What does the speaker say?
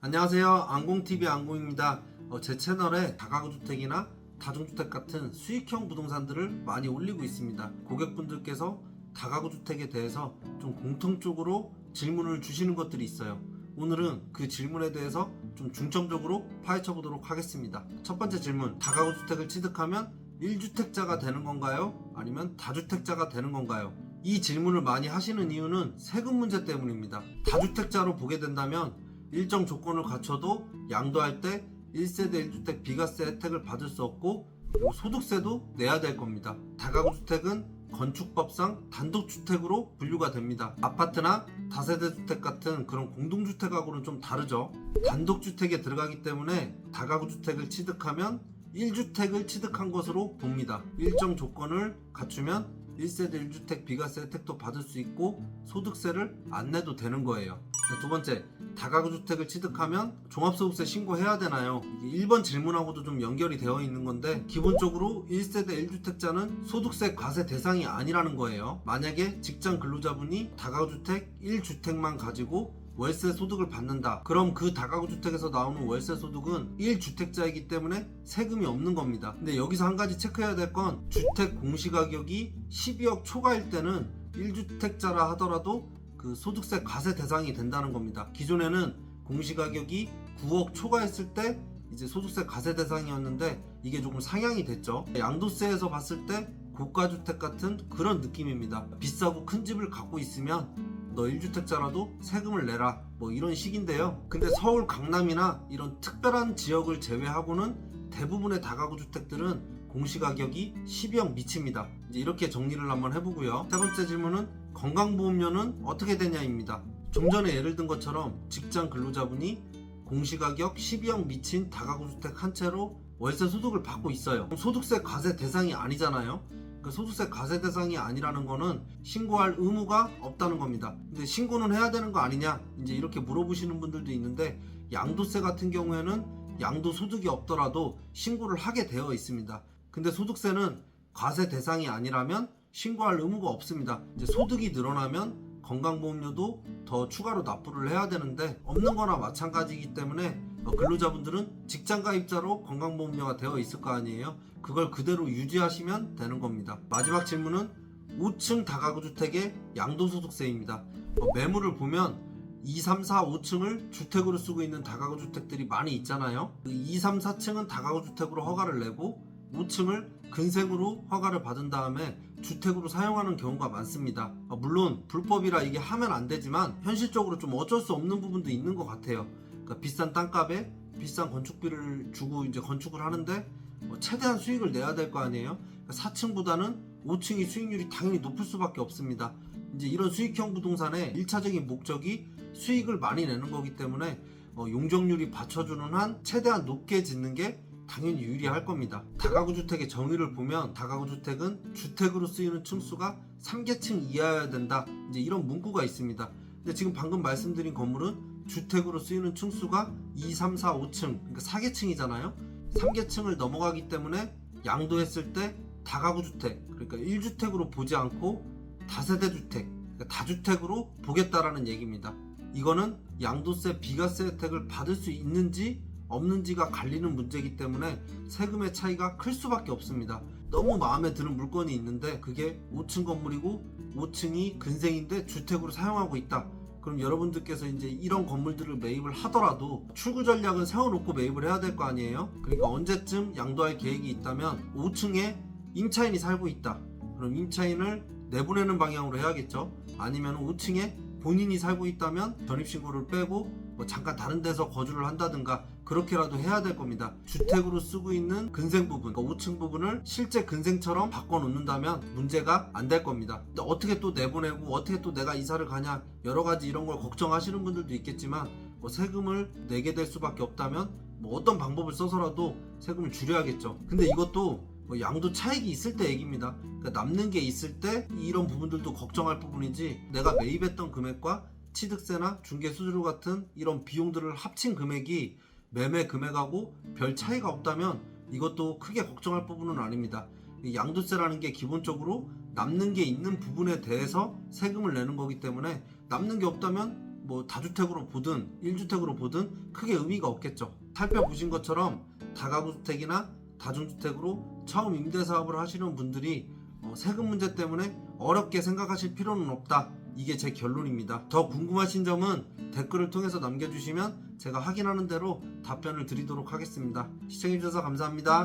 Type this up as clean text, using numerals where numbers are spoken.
안녕하세요. 안공TV 안공입니다. 제 채널에 다가구주택이나 다중주택 같은 수익형 부동산들을 많이 올리고 있습니다. 고객분들께서 다가구주택에 대해서 좀 공통적으로 질문을 주시는 것들이 있어요. 오늘은 그 질문에 대해서 좀 중점적으로 파헤쳐 보도록 하겠습니다. 첫 번째 질문, 다가구주택을 취득하면 1주택자가 되는 건가요? 아니면 다주택자가 되는 건가요? 이 질문을 많이 하시는 이유는 세금 문제 때문입니다. 다주택자로 보게 된다면 일정 조건을 갖춰도 양도할 때 1세대 1주택 비과세 혜택을 받을 수 없고, 그리고 소득세도 내야 될 겁니다. 다가구주택은 건축법상 단독주택으로 분류가 됩니다. 아파트나 다세대 주택 같은 그런 공동주택하고는 좀 다르죠. 단독주택에 들어가기 때문에 다가구주택을 취득하면 1주택을 취득한 것으로 봅니다. 일정 조건을 갖추면 1세대 1주택 비과세 혜택도 받을 수 있고 소득세를 안 내도 되는 거예요. 두 번째, 다가구주택을 취득하면 종합소득세 신고해야 되나요? 이게 1번 질문하고도 좀 연결이 되어 있는 건데, 기본적으로 1세대 1주택자는 소득세 과세 대상이 아니라는 거예요. 만약에 직장 근로자분이 다가구주택 1주택만 가지고 월세 소득을 받는다, 그럼 그 다가구주택에서 나오는 월세 소득은 1주택자이기 때문에 세금이 없는 겁니다. 근데 여기서 한 가지 체크해야 될 건, 주택 공시가격이 12억 초과일 때는 1주택자라 하더라도 그 소득세 과세 대상이 된다는 겁니다. 기존에는 공시가격이 9억 초과했을 때 이제 소득세 과세 대상이었는데, 이게 조금 상향이 됐죠. 양도세에서 봤을 때 고가주택 같은 그런 느낌입니다. 비싸고 큰 집을 갖고 있으면 너 1주택자라도 세금을 내라, 뭐 이런 식인데요. 근데 서울 강남이나 이런 특별한 지역을 제외하고는 대부분의 다가구주택들은 공시가격이 12억 미칩니다. 이제 이렇게 정리를 한번 해보고요. 세 번째 질문은 건강보험료는 어떻게 되냐입니다. 좀 전에 예를 든 것처럼 직장 근로자분이 공시가격 12억 미친 다가구주택 한 채로 월세 소득을 받고 있어요. 소득세 과세 대상이 아니잖아요. 그 소득세 과세 대상이 아니라는 거는 신고할 의무가 없다는 겁니다. 근데 신고는 해야 되는 거 아니냐, 이제 이렇게 물어보시는 분들도 있는데, 양도세 같은 경우에는 양도소득이 없더라도 신고를 하게 되어 있습니다. 근데 소득세는 과세 대상이 아니라면 신고할 의무가 없습니다. 이제 소득이 늘어나면 건강보험료도 더 추가로 납부를 해야 되는데, 없는 거나 마찬가지이기 때문에 근로자분들은 직장가입자로 건강보험료가 되어 있을 거 아니에요. 그걸 그대로 유지하시면 되는 겁니다. 마지막 질문은 5층 다가구주택의 양도소득세입니다. 매물을 보면 2, 3, 4, 5층을 주택으로 쓰고 있는 다가구주택들이 많이 있잖아요. 2, 3, 4층은 다가구주택으로 허가를 내고 5층을 근생으로 허가를 받은 다음에 주택으로 사용하는 경우가 많습니다. 물론 불법이라 이게 하면 안 되지만 현실적으로 좀 어쩔 수 없는 부분도 있는 것 같아요. 그러니까 비싼 땅값에 비싼 건축비를 주고 이제 건축을 하는데 최대한 수익을 내야 될 거 아니에요. 그러니까 4층보다는 5층이 수익률이 당연히 높을 수밖에 없습니다. 이제 이런 수익형 부동산의 1차적인 목적이 수익을 많이 내는 거기 때문에 용적률이 받쳐주는 한 최대한 높게 짓는 게 당연히 유리할 겁니다. 다가구주택의 정의를 보면 다가구주택은 주택으로 쓰이는 층수가 3계층 이하여야 된다, 이제 이런 문구가 있습니다. 근데 지금 방금 말씀드린 건물은 주택으로 쓰이는 층수가 2, 3, 4, 5층, 그러니까 4계층이잖아요. 3계층을 넘어가기 때문에 양도했을 때 다가구주택, 그러니까 1주택으로 보지 않고 다세대주택, 그러니까 다주택으로 보겠다라는 얘기입니다. 이거는 양도세 비과세 혜택을 받을 수 있는지 없는지가 갈리는 문제이기 때문에 세금의 차이가 클 수밖에 없습니다. 너무 마음에 드는 물건이 있는데 그게 5층 건물이고 5층이 근생인데 주택으로 사용하고 있다. 그럼 여러분들께서 이제 이런 건물들을 매입을 하더라도 출구 전략은 세워놓고 매입을 해야 될 거 아니에요. 그러니까 언제쯤 양도할 계획이 있다면 5층에 임차인이 살고 있다, 그럼 임차인을 내보내는 방향으로 해야겠죠. 아니면 5층에 본인이 살고 있다면 전입신고를 빼고 잠깐 다른 데서 거주를 한다든가 그렇게라도 해야 될 겁니다. 주택으로 쓰고 있는 근생 부분, 그러니까 5층 부분을 실제 근생처럼 바꿔놓는다면 문제가 안 될 겁니다. 근데 어떻게 또 내보내고 어떻게 또 내가 이사를 가냐, 여러가지 이런 걸 걱정하시는 분들도 있겠지만, 세금을 내게 될 수밖에 없다면 어떤 방법을 써서라도 세금을 줄여야겠죠. 근데 이것도 양도 차익이 있을 때 얘기입니다. 그러니까 남는 게 있을 때 이런 부분들도 걱정할 부분이지, 내가 매입했던 금액과 취득세나 중개수수료 같은 이런 비용들을 합친 금액이 매매 금액하고 별 차이가 없다면 이것도 크게 걱정할 부분은 아닙니다. 양도세라는 게 기본적으로 남는 게 있는 부분에 대해서 세금을 내는 거기 때문에 남는 게 없다면 뭐 다주택으로 보든 1주택으로 보든 크게 의미가 없겠죠. 살펴보신 것처럼 다가구주택이나 다중주택으로 처음 임대사업을 하시는 분들이 세금 문제 때문에 어렵게 생각하실 필요는 없다. 이게 제 결론입니다. 더 궁금하신 점은 댓글을 통해서 남겨주시면 제가 확인하는 대로 답변을 드리도록 하겠습니다. 시청해주셔서 감사합니다.